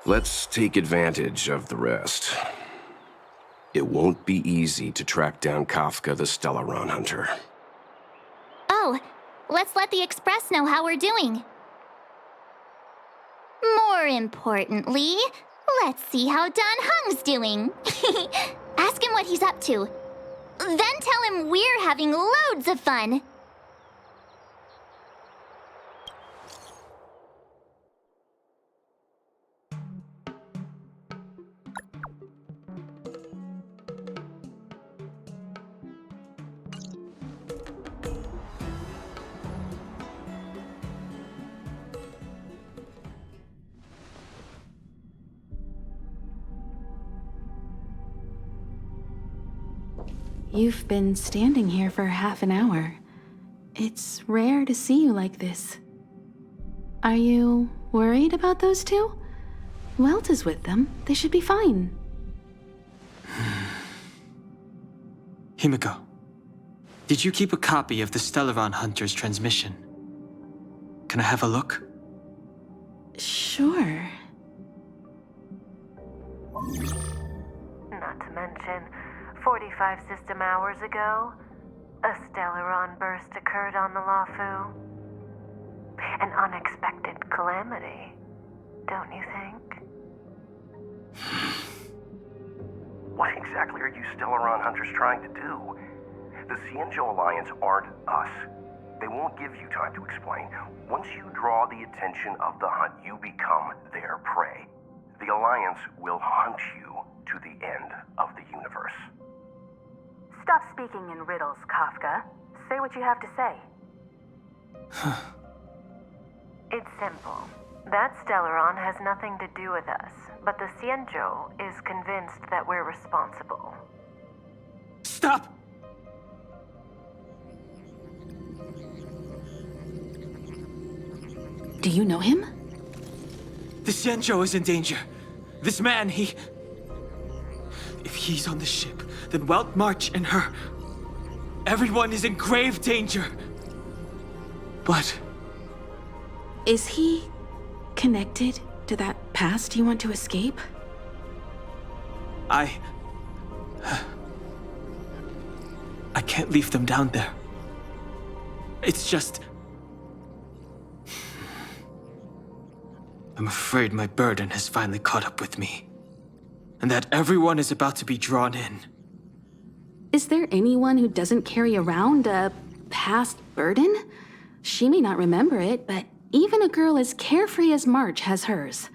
Let's take advantage of the rest. It won't be easy to track down Kafka the Stellaron Hunter. Oh, let's let the Express know how we're doing. More importantly, let's see how Dan Heng's doing. Ask him what he's up to. Then tell him we're having loads of fun. You've been standing here for half an hour. It's rare to see you like this. Are you worried about those two? Welt is with them. They should be fine. Himiko, did you keep a copy of the Stellaron Hunter's transmission? Can I have a look? Sure. Not to mention, 45 system hours ago, a Stellaron burst occurred on the Luofu. An unexpected calamity, don't you think? What exactly are you Stellaron Hunters trying to do? The Xianzhou Alliance aren't us. They won't give you time to explain. Once you draw the attention of the hunt, you become their prey. The Alliance will hunt you to the end of the universe. Stop speaking in riddles, Kafka. Say what you have to say. It's simple. That Stellaron has nothing to do with us, but the Xianzhou is convinced that we're responsible. Stop! Do you know him? The Xianzhou is in danger. This man, he... If he's on the ship, then Welt, March, and her... Everyone is in grave danger. But... Is he connected to that past you want to escape? I can't leave them down there. It's just... I'm afraid my burden has finally caught up with me. And that everyone is about to be drawn in. Is there anyone who doesn't carry around a past burden? She may not remember it, but even a girl as carefree as March has hers.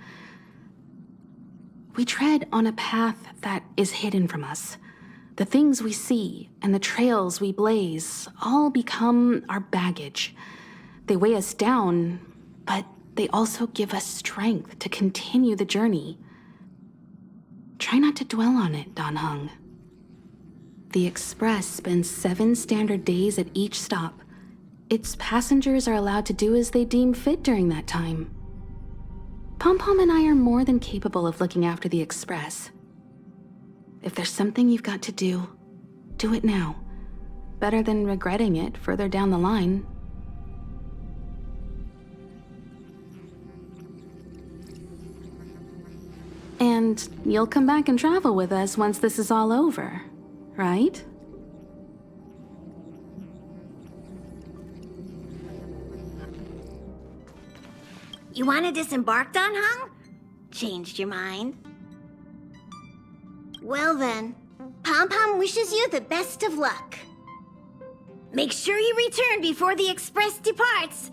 We tread on a path that is hidden from us. The things we see and the trails we blaze all become our baggage. They weigh us down, but they also give us strength to continue the journey. Try not to dwell on it, Dan Heng. The Express spends 7 standard days at each stop. Its passengers are allowed to do as they deem fit during that time. Pom-Pom and I are more than capable of looking after the Express. If there's something you've got to do, do it now. Better than regretting it further down the line. And you'll come back and travel with us once this is all over, right? You want to disembark, Dan Heng? Changed your mind? Well then, Pom-Pom wishes you the best of luck. Make sure you return before the Express departs.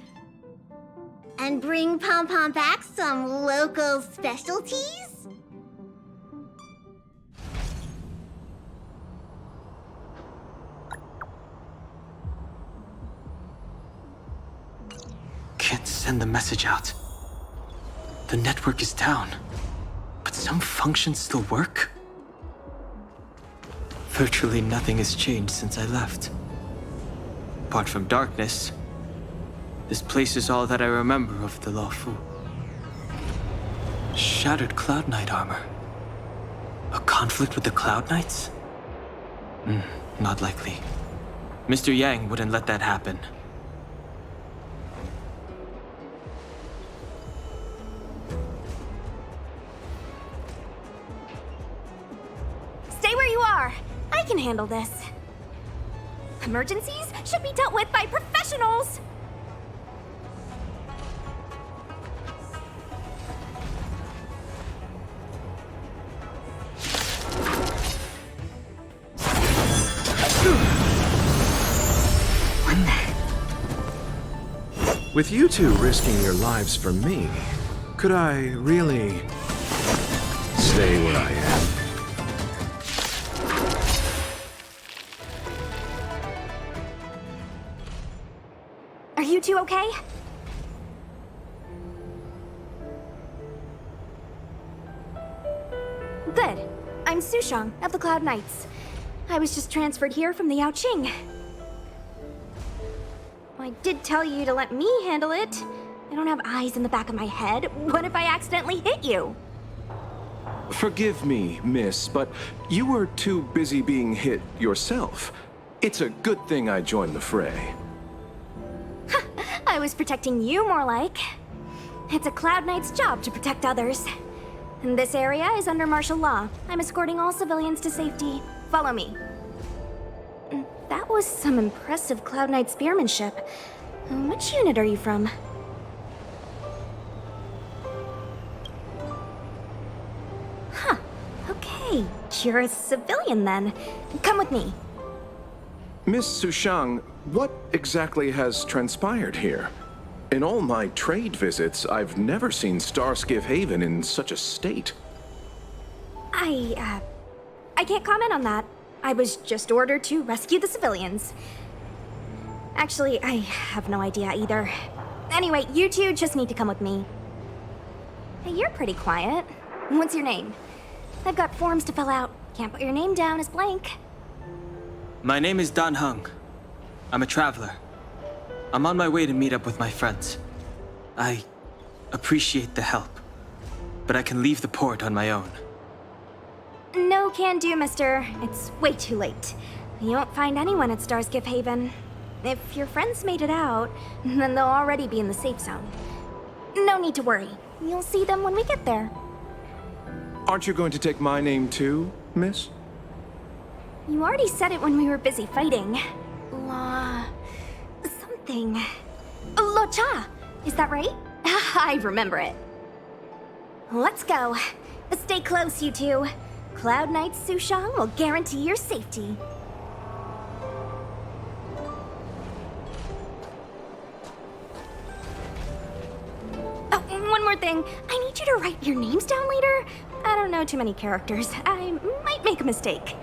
And bring Pom-Pom back some local specialties? Can't send the message out. The network is down, but some functions still work. Virtually nothing has changed since I left. Apart from darkness, this place is all that I remember of the Luofu. Shattered Cloud Knight armor. A conflict with the Cloud Knights? Not likely. Mr. Yang wouldn't let that happen. I can handle this. Emergencies should be dealt with by professionals! With you two risking your lives for me, could I really stay where I am? Are you two okay? Good. I'm Sushang of the Cloud Knights. I was just transferred here from the Yaoqing. I did tell you to let me handle it. I don't have eyes in the back of my head. What if I accidentally hit you? Forgive me, miss, but you were too busy being hit yourself. It's a good thing I joined the fray. I was protecting you more like. It's a Cloud Knight's job to protect others. And this area is under martial law. I'm escorting all civilians to safety. Follow me. That was some impressive Cloud Knight spearmanship. Which unit are you from? Huh. Okay, you're a civilian then. Come with me. Miss Sushang, what exactly has transpired here? In all my trade visits, I've never seen Starskiff Haven in such a state. I can't comment on that. I was just ordered to rescue the civilians. Actually, I have no idea either. Anyway, you two just need to come with me. Hey, you're pretty quiet. What's your name? I've got forms to fill out. Can't put your name down as blank. My name is Dan Heng. I'm a traveler. I'm on my way to meet up with my friends. I appreciate the help, but I can leave the port on my own. No can do, mister. It's way too late. You won't find anyone at Starskiff Haven. If your friends made it out, then they'll already be in the safe zone. No need to worry. You'll see them when we get there. Aren't you going to take my name too, miss? You already said it when we were busy fighting. Something. Lo Cha! Is that right? I remember it. Let's go. Stay close, you two. Cloud Knight Sushang will guarantee your safety. Oh, one more thing. I need you to write your names down later. I don't know too many characters. I might make a mistake.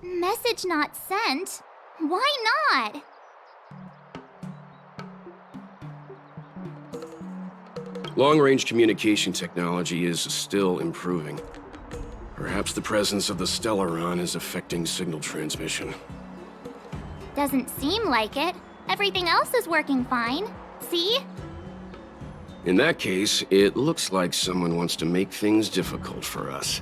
Message not sent? Why not? Long-range communication technology is still improving. Perhaps the presence of the Stellaron is affecting signal transmission. Doesn't seem like it. Everything else is working fine. See? In that case, it looks like someone wants to make things difficult for us.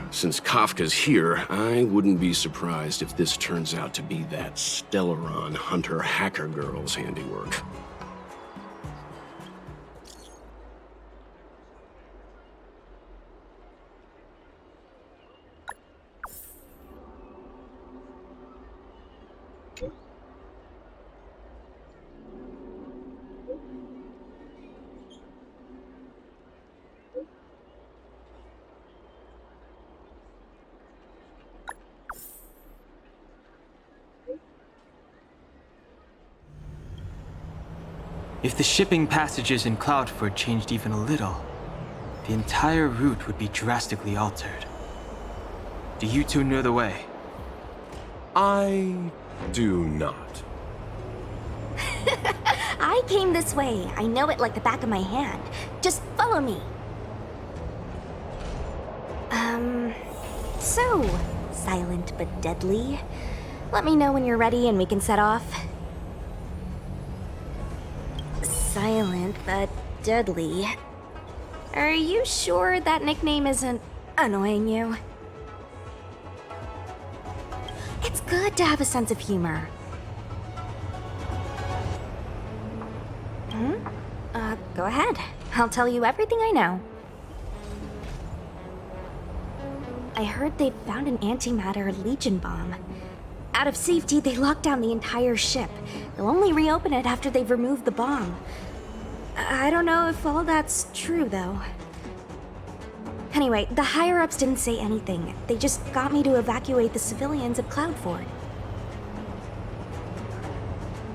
Since Kafka's here, I wouldn't be surprised if this turns out to be that Stellaron hunter hacker girl's handiwork. If the shipping passages in Cloudford changed even a little, the entire route would be drastically altered. Do you two know the way? I do not. I came this way. I know it like the back of my hand. Just follow me. So, silent but deadly. Let me know when you're ready and we can set off. Silent but deadly. Are you sure that nickname isn't annoying you? It's good to have a sense of humor. Go ahead. I'll tell you everything I know. I heard they found an antimatter Legion bomb. Out of safety, they locked down the entire ship. They'll only reopen it after they've removed the bomb. I don't know if all that's true, though. Anyway, the higher-ups didn't say anything. They just got me to evacuate the civilians at Cloudford.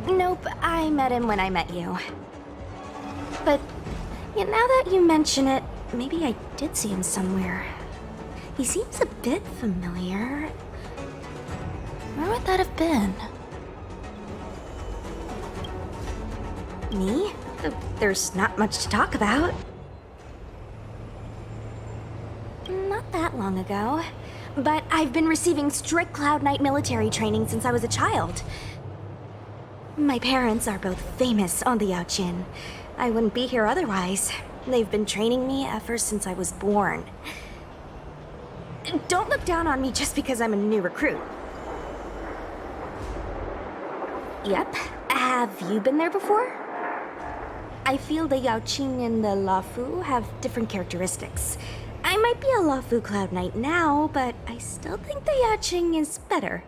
Nope, I met him when I met you. But, yeah, now that you mention it, maybe I did see him somewhere. He seems a bit familiar. Where would that have been? Me? There's not much to talk about. Not that long ago. But I've been receiving strict Cloud Knight military training since I was a child. My parents are both famous on the Yaoqin. I wouldn't be here otherwise. They've been training me ever since I was born. Don't look down on me just because I'm a new recruit. Yep. Have you been there before? I feel the Yaoqin and the Luofu have different characteristics. I might be a Luofu Cloud Knight now, but I still think the Yaoqin is better.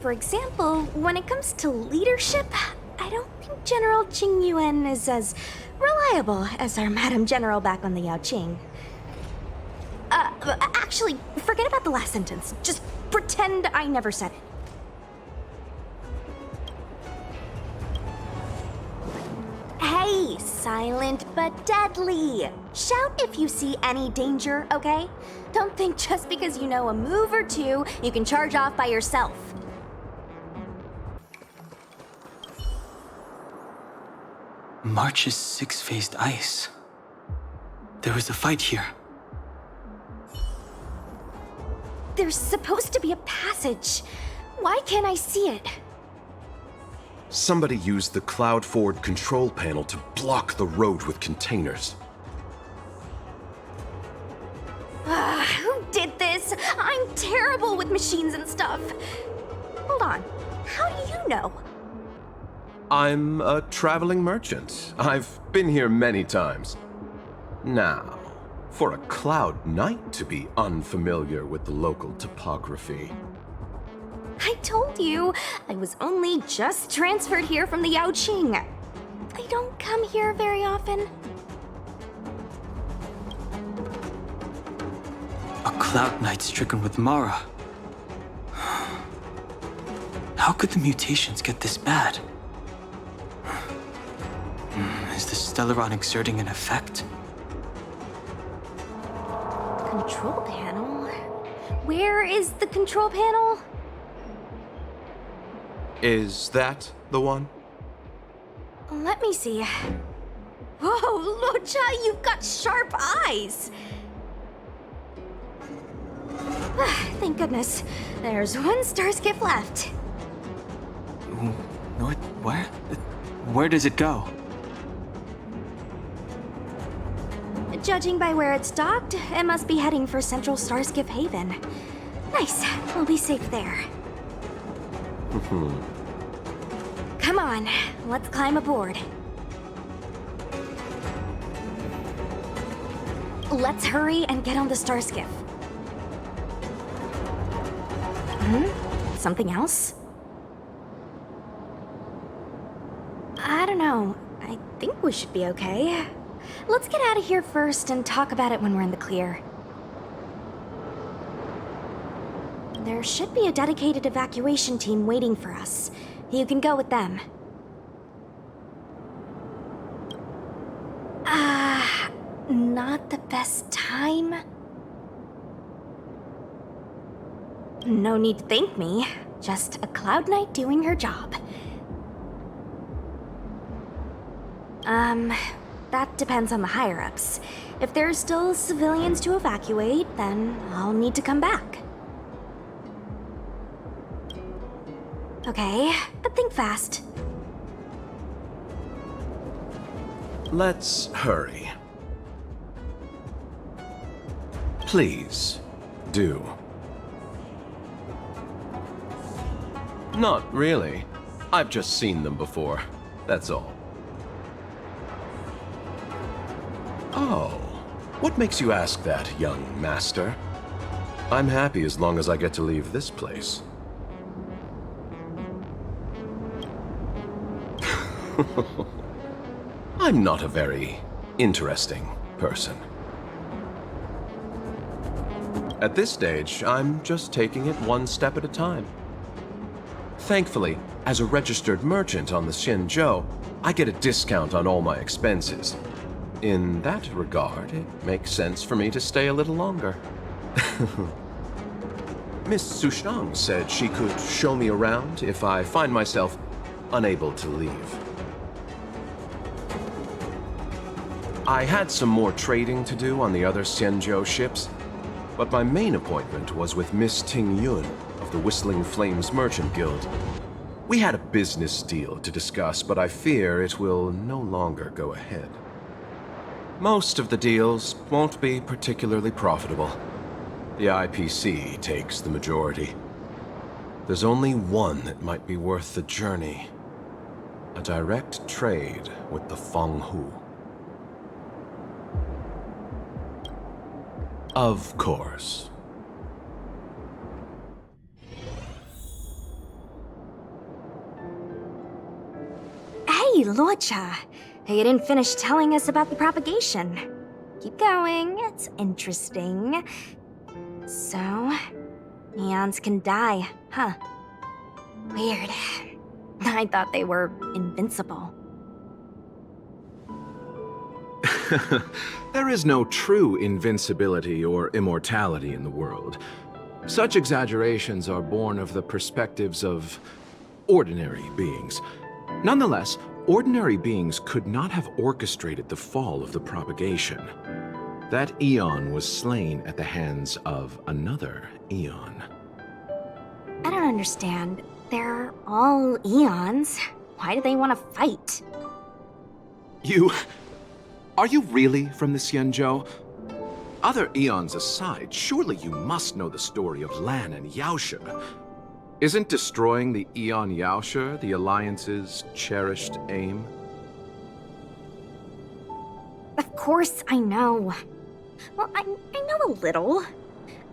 For example, when it comes to leadership, I don't think General Qing Yuan is as reliable as our Madam General back on the Yaoqin. Actually, forget about the last sentence. Just pretend I never said it. Hey, silent but deadly. Shout if you see any danger, okay? Don't think just because you know a move or two, you can charge off by yourself. March's six-faced ice. There was a fight here. There's supposed to be a passage. Why can't I see it? Somebody used the Cloudford control panel to block the road with containers. Who did this? I'm terrible with machines and stuff. Hold on. How do you know? I'm a traveling merchant. I've been here many times. Now, for a Cloud Knight to be unfamiliar with the local topography. I told you, I was only just transferred here from the Yaoqin. I don't come here very often. A Cloud Knight stricken with Mara. How could the mutations get this bad? Is the Stellaron exerting an effect? Control panel? Where is the control panel? Is that the one? Let me see. Whoa, Luocha, you've got sharp eyes! Thank goodness. There's one star skiff left. What? Where? Where does it go? Judging by where it's docked, it must be heading for Central Starskiff Haven. Nice. We'll be safe there. Come on, let's climb aboard. Let's hurry and get on the Starskiff. Something else? I don't know. I think we should be okay. Let's get out of here first and talk about it when we're in the clear. There should be a dedicated evacuation team waiting for us. You can go with them. Not the best time? No need to thank me. Just a Cloud Knight doing her job. That depends on the higher-ups. If there's still civilians to evacuate, then I'll need to come back. Okay, but think fast. Let's hurry. Please, do. Not really. I've just seen them before. That's all. Oh, what makes you ask that, young master? I'm happy as long as I get to leave this place. I'm not a very interesting person. At this stage, I'm just taking it one step at a time. Thankfully, as a registered merchant on the Xianzhou, I get a discount on all my expenses. In that regard, it makes sense for me to stay a little longer. Miss Sushang said she could show me around if I find myself unable to leave. I had some more trading to do on the other Xianzhou ships, but my main appointment was with Miss Ting Yun of the Whistling Flames Merchant Guild. We had a business deal to discuss, but I fear it will no longer go ahead. Most of the deals won't be particularly profitable. The IPC takes the majority. There's only one that might be worth the journey. A direct trade with the Fenghu. Of course. Hey, Luocha. You didn't finish telling us about the propagation. Keep going, it's interesting. So, eons can die, huh? Weird. I thought they were invincible. There is no true invincibility or immortality in the world. Such exaggerations are born of the perspectives of ordinary beings. Nonetheless, ordinary beings could not have orchestrated the fall of the propagation. That eon was slain at the hands of another eon. I don't understand. They're all eons. Why do they want to fight? Are you really from the Xianzhou? Other eons aside, surely you must know the story of Lan and Yaoshe. Isn't destroying the Eon Yaoshe the Alliance's cherished aim? Of course I know. Well, I know a little.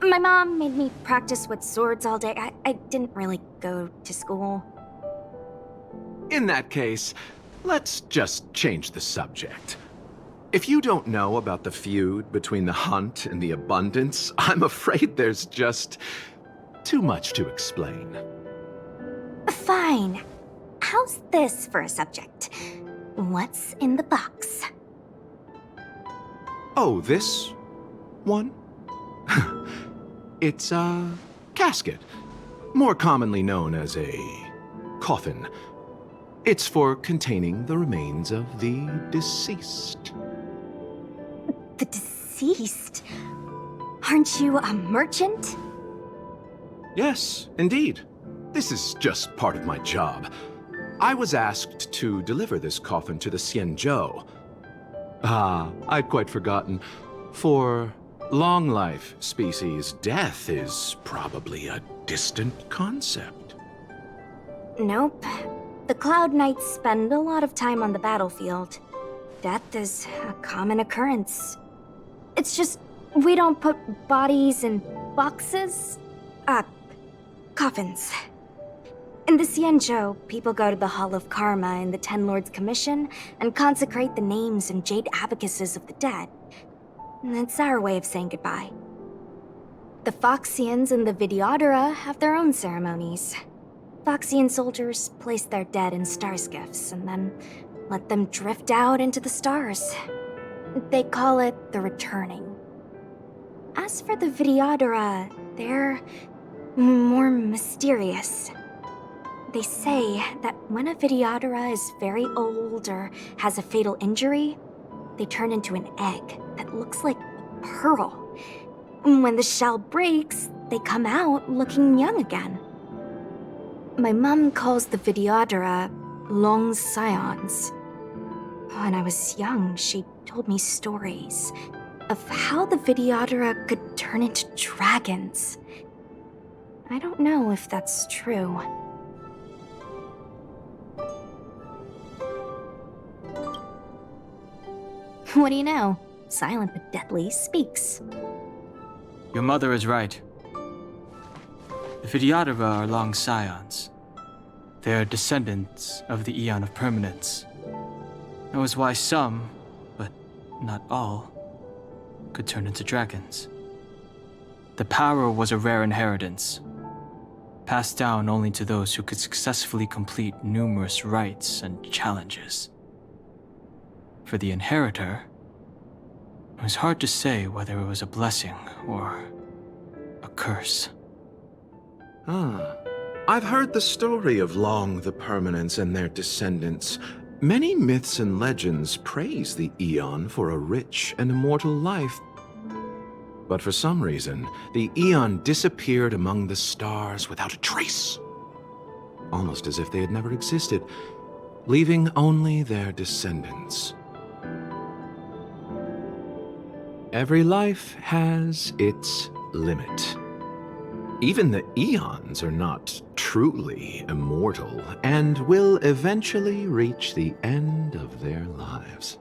My mom made me practice with swords all day. I didn't really go to school. In that case, let's just change the subject. If you don't know about the feud between the Hunt and the Abundance, I'm afraid there's just too much to explain. Fine. How's this for a subject? What's in the box? Oh, this one? It's a casket, more commonly known as a coffin. It's for containing the remains of the deceased. The deceased? Aren't you a merchant? Yes, indeed. This is just part of my job. I was asked to deliver this coffin to the Xianzhou. Ah, I'd quite forgotten. For long life species, death is probably a distant concept. Nope. The Cloud Knights spend a lot of time on the battlefield. Death is a common occurrence. It's just, we don't put bodies in boxes. Coffins. In the Xianzhou, people go to the Hall of Karma in the Ten Lords Commission and consecrate the names and jade abacuses of the dead. It's our way of saying goodbye. The Foxians and the Vidyadhara have their own ceremonies. Foxian soldiers place their dead in star skiffs and then let them drift out into the stars. They call it the returning. As for the Vidyadhara, they're more mysterious. They say that when a Vidyadhara is very old or has a fatal injury, they turn into an egg that looks like a pearl. When the shell breaks, they come out looking young again. My mom calls the Vidyadhara long scions. When I was young, she told me stories of how the Vidyadhara could turn into dragons. I don't know if that's true. What do you know? Silent but deadly speaks. Your mother is right. The Vidyadhara are long scions. They are descendants of the Eon of Permanence. That was why some, but not all, could turn into dragons. The power was a rare inheritance, passed down only to those who could successfully complete numerous rites and challenges. For the inheritor, it was hard to say whether it was a blessing or a curse. I've heard the story of Long the Permanence and their descendants. Many myths and legends praise the Eon for a rich and immortal life. But for some reason, the Eon disappeared among the stars without a trace. Almost as if they had never existed, leaving only their descendants. Every life has its limit. Even the Eons are not truly immortal and will eventually reach the end of their lives.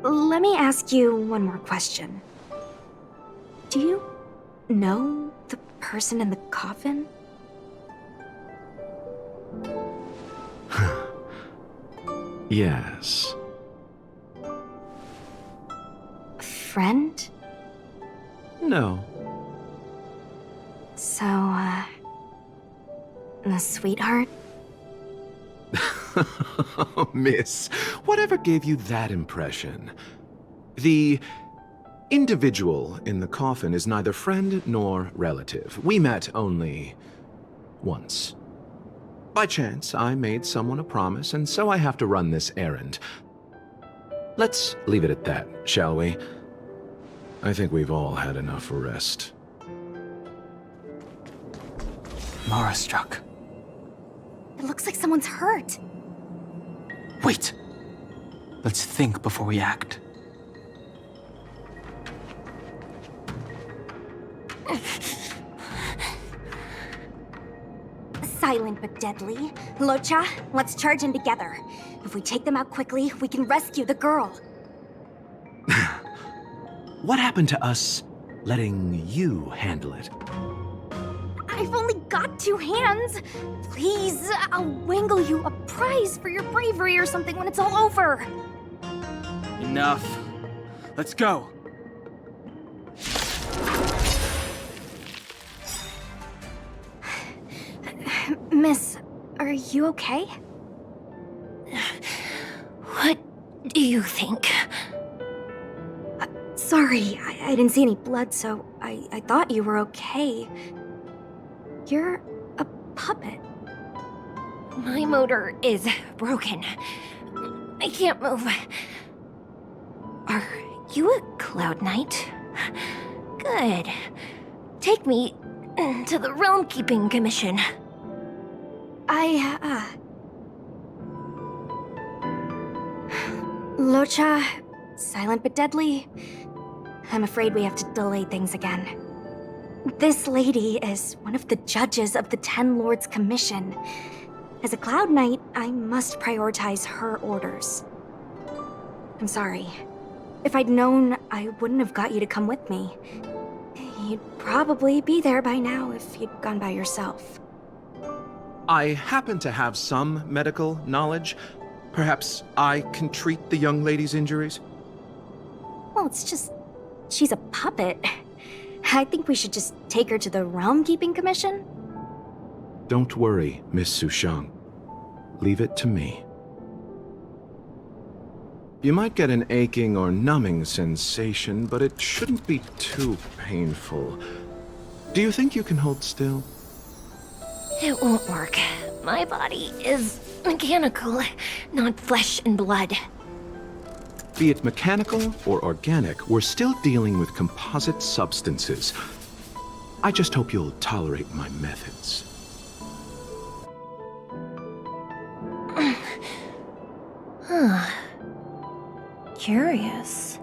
Let me ask you one more question. Do you know the person in the coffin? Yes. A friend? No. So, a sweetheart? Miss, whatever gave you that impression? The individual in the coffin is neither friend nor relative. We met only once. By chance, I made someone a promise, and so I have to run this errand. Let's leave it at that, shall we? I think we've all had enough rest. Mara struck. It looks like someone's hurt. Wait! Let's think before we act. Silent but deadly. Locha, let's charge in together. If we take them out quickly, we can rescue the girl. What happened to us letting you handle it? I've only got 2 hands. Please, I'll wangle you a prize for your bravery or something when it's all over. Enough. Let's go. Miss, are you okay? What do you think? Sorry, I didn't see any blood, so I thought you were okay. You're a puppet. My motor is broken. I can't move. Are you a Cloud Knight? Good. Take me to the Realm Keeping Commission. Locha, silent but deadly. I'm afraid we have to delay things again. This lady is one of the judges of the 10 Lords Commission. As a Cloud Knight, I must prioritize her orders. I'm sorry. If I'd known, I wouldn't have got you to come with me. You'd probably be there by now if you'd gone by yourself. I happen to have some medical knowledge. Perhaps I can treat the young lady's injuries? Well, it's just... she's a puppet. I think we should just take her to the Realm Keeping Commission. Don't worry, Miss Sushang. Leave it to me. You might get an aching or numbing sensation, but it shouldn't be too painful. Do you think you can hold still? It won't work. My body is mechanical, not flesh and blood. Be it mechanical or organic, we're still dealing with composite substances. I just hope you'll tolerate my methods. Huh. Curious.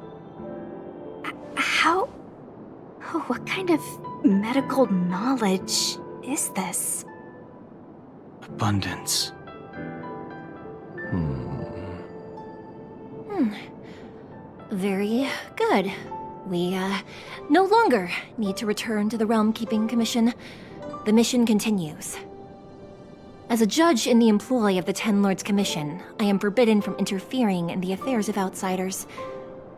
How... what kind of medical knowledge is this? Abundance. Very good. We, no longer need to return to the Realm Keeping Commission. The mission continues. As a judge in the employ of the Ten Lords Commission, I am forbidden from interfering in the affairs of outsiders.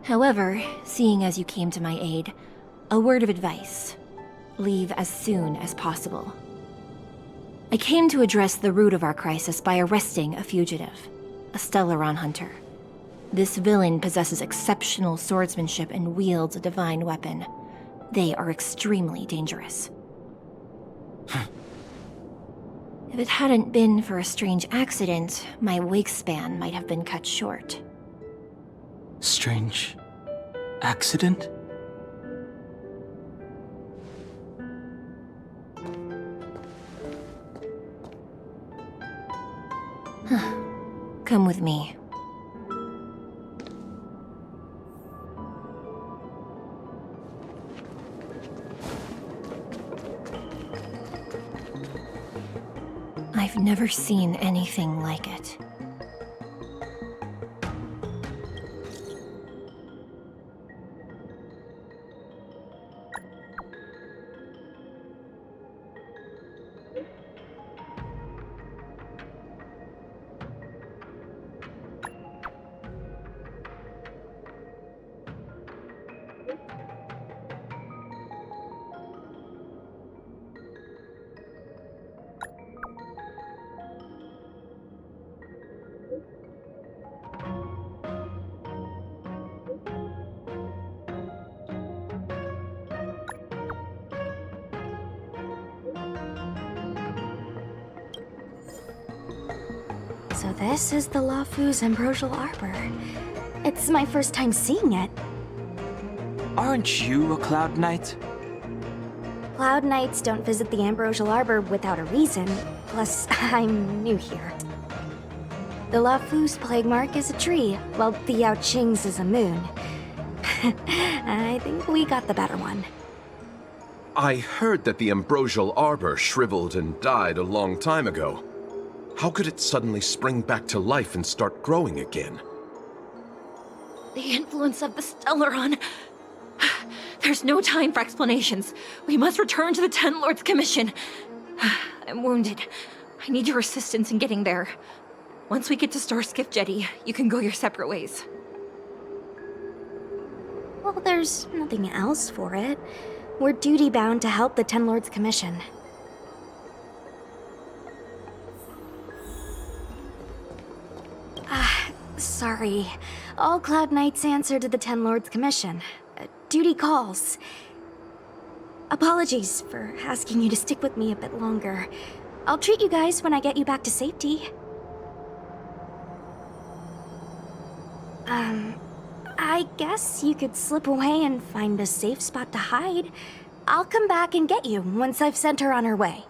However, seeing as you came to my aid, a word of advice. Leave as soon as possible. I came to address the root of our crisis by arresting a fugitive, a Stellaron hunter. This villain possesses exceptional swordsmanship and wields a divine weapon. They are extremely dangerous. If it hadn't been for a strange accident, my wakespan might have been cut short. Strange accident? Come with me. I've never seen anything like it. So this is the Luofu's Ambrosial Arbor. It's my first time seeing it. Aren't you a Cloud Knight? Cloud Knights don't visit the Ambrosial Arbor without a reason, plus I'm new here. The Luofu's plague mark is a tree, while the Yao Qing's is a moon. I think we got the better one. I heard that the Ambrosial Arbor shriveled and died a long time ago. How could it suddenly spring back to life and start growing again? The influence of the Stellaron. There's no time for explanations. We must return to the Ten Lords Commission. I'm wounded. I need your assistance in getting there. Once we get to Starskiff Jetty, you can go your separate ways. Well, there's nothing else for it. We're duty-bound to help the Ten Lords Commission. Sorry. All Cloud Knights answer to the Ten Lords Commission. Duty calls. Apologies for asking you to stick with me a bit longer. I'll treat you guys when I get you back to safety. I guess you could slip away and find a safe spot to hide. I'll come back and get you once I've sent her on her way.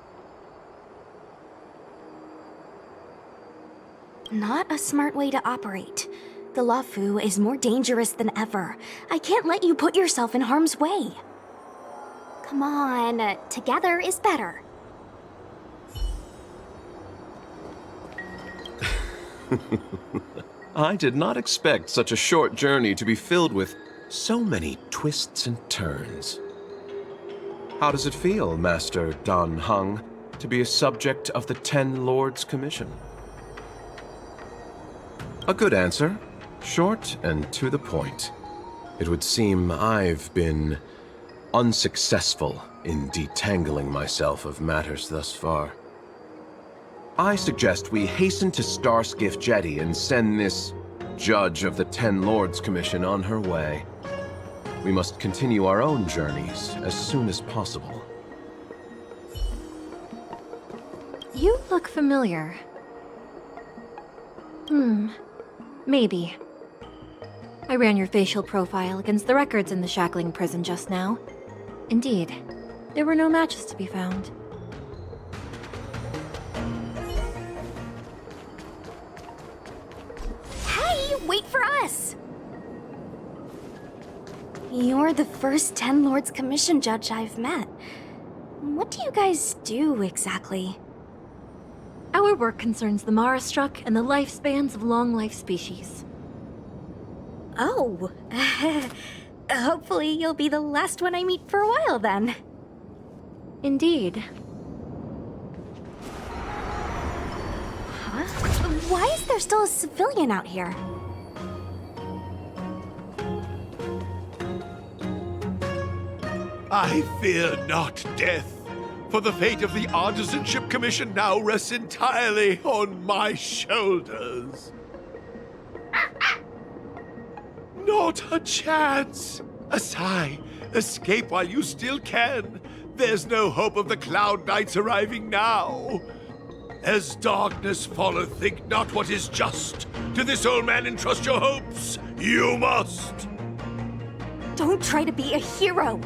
Not a smart way to operate. The Luofu is more dangerous than ever. I can't let you put yourself in harm's way. Come on, together is better. I did not expect such a short journey to be filled with so many twists and turns. How does it feel, Master Dan Heng, to be a subject of the Ten Lords Commission? A good answer. Short and to the point. It would seem I've been unsuccessful in detangling myself of matters thus far. I suggest we hasten to Starskiff Jetty and send this judge of the Ten Lords Commission on her way. We must continue our own journeys as soon as possible. You look familiar. Maybe. I ran your facial profile against the records in the shackling prison just now. Indeed, there were no matches to be found. Hey, wait for us! You're the first Ten Lords Commission judge I've met. What do you guys do exactly? Our work concerns the Mara-struck and the lifespans of long-life species. Oh, Hopefully you'll be the last one I meet for a while then. Indeed. Huh? Why is there still a civilian out here? I fear not death, for the fate of the Artisanship Commission now rests entirely on my shoulders. Not a chance! Asai, escape while you still can. There's no hope of the Cloud Knights arriving now. As darkness falleth, think not what is just. To this old man entrust your hopes. You must. Don't try to be a hero.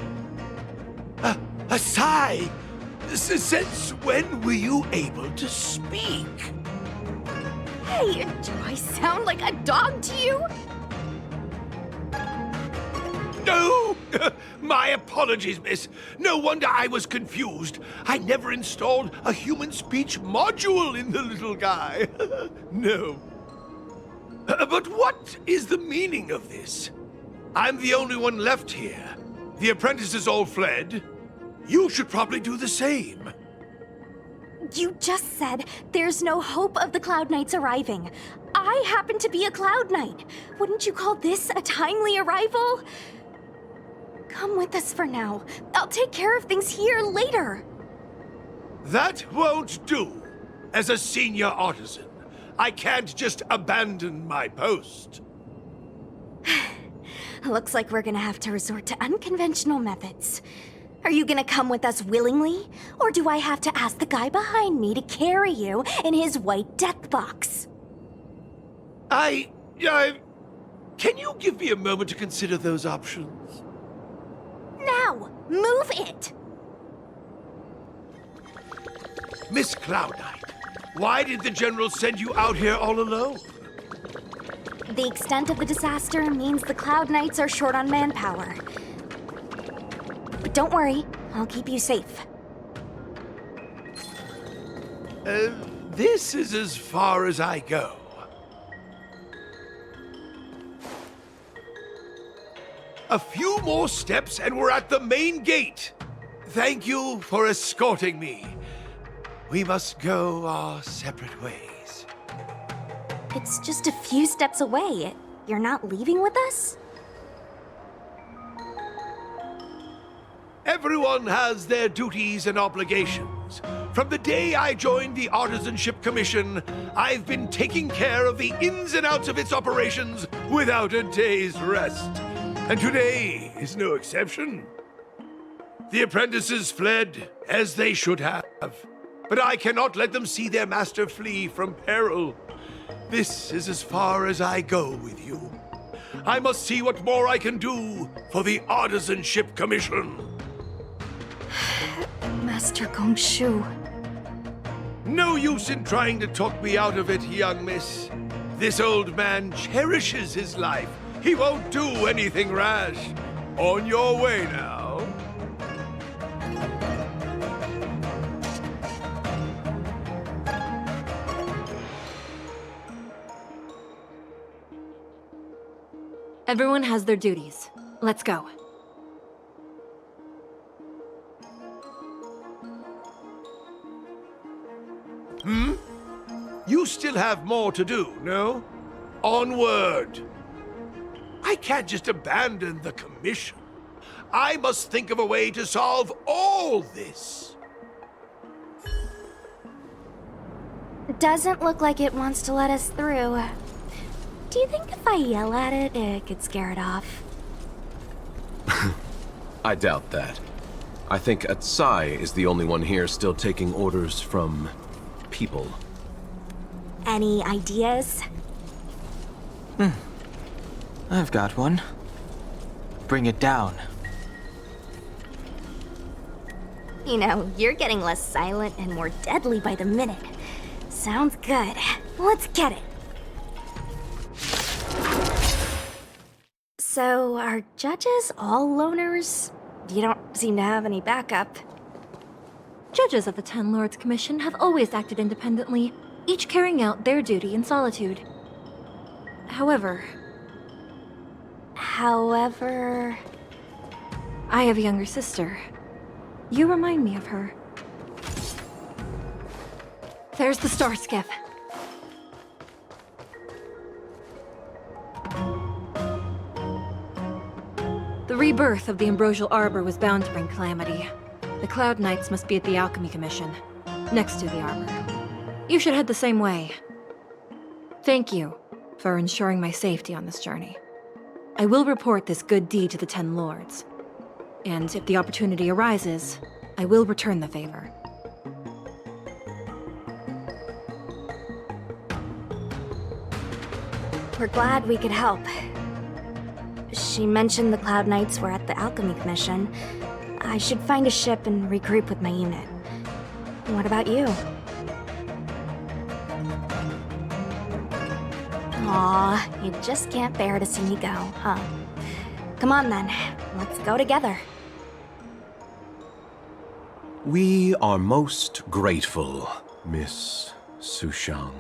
Asai, since when were you able to speak? Hey, do I sound like a dog to you? No! My apologies, miss. No wonder I was confused. I never installed a human speech module in the little guy. No. But what is the meaning of this? I'm the only one left here. The apprentices all fled. You should probably do the same. You just said there's no hope of the Cloud Knights arriving. I happen to be a Cloud Knight. Wouldn't you call this a timely arrival? Come with us for now. I'll take care of things here later. That won't do. As a senior artisan, I can't just abandon my post. Looks like we're gonna have to resort to unconventional methods. Are you gonna come with us willingly? Or do I have to ask the guy behind me to carry you in his white death box? Can you give me a moment to consider those options? Now, move it! Miss Cloud Knight, why did the General send you out here all alone? The extent of the disaster means the Cloud Knights are short on manpower. But don't worry, I'll keep you safe. This is as far as I go. A few more steps and we're at the main gate. Thank you for escorting me. We must go our separate ways. It's just a few steps away. You're not leaving with us? Everyone has their duties and obligations. From the day I joined the Artisanship Commission, I've been taking care of the ins and outs of its operations without a day's rest. And today is no exception. The apprentices fled, as they should have. But I cannot let them see their master flee from peril. This is as far as I go with you. I must see what more I can do for the Artisanship Commission. Master Gongshu. No use in trying to talk me out of it, young miss. This old man cherishes his life. He won't do anything rash. On your way now. Everyone has their duties. Let's go. You still have more to do, no? Onward! I can't just abandon the commission. I must think of a way to solve all this. Doesn't look like it wants to let us through. Do you think if I yell at it, it could scare it off? I doubt that. I think Atsai is the only one here still taking orders from people. Any ideas? I've got one. Bring it down. You know, you're getting less silent and more deadly by the minute. Sounds good. Let's get it. So, are judges all loners? You don't seem to have any backup. Judges of the Ten Lords Commission have always acted independently, each carrying out their duty in solitude. However, However... I have a younger sister. You remind me of her. There's the star skiff. The rebirth of the Ambrosial Arbor was bound to bring calamity. The Cloud Knights must be at the Alchemy Commission, next to the arbor. You should head the same way. Thank you for ensuring my safety on this journey. I will report this good deed to the Ten Lords. And if the opportunity arises, I will return the favor. We're glad we could help. She mentioned the Cloud Knights were at the Alchemy Commission. I should find a ship and regroup with my unit. What about you? Aw, you just can't bear to see me go, huh? Come on then, let's go together. We are most grateful, Miss Sushang.